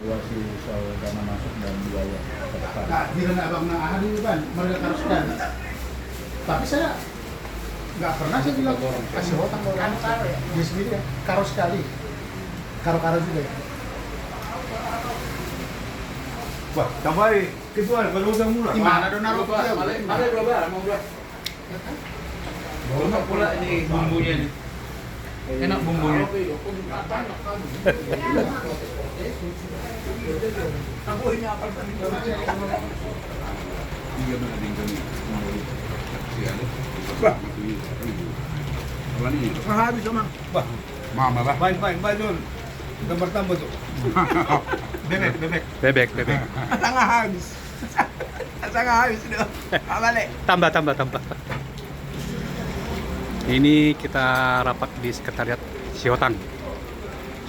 evaluasi soal dana masuk dan biaya ke depan. Nah, giliran abang nah ahli ini kan mereka haruskan. Tapi saya nggak pernah saya bilang kasih hutang ke orang. Dia sendiri ya, karo sekali. Karo-karo juga ya. Wah, tambahin. Kecuali kalau udah mulai. Gimana dong naruh Ada berapa? Mau berapa? Belum pula ini bumbunya nih. Enak bumbunya. Habis sama. Wah, mama bah. Baik dulu. Tambah tuh. Bebek. Tengah habis. Tengah habis dulu. Balik. Tambah. Ini kita rapat di sekretariat Siotan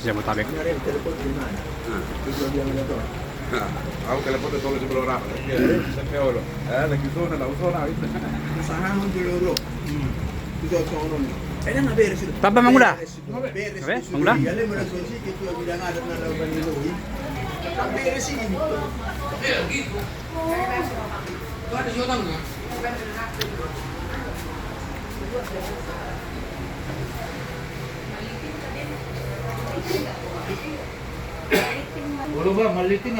Jabodetabek. Aku telepon tuh solo sebelum orang. Sampai olo. Lagi zona la zona. Saham dulu. Itu sono. Kaya nga beres ito. Tambah Mang Uda. Beres. Oke, Mang Uda. Alam mo na so si kito bilang adat na laban ni Louie. Beres ini. Gitu. Itu ada siotang nggak? Walau bang, malitin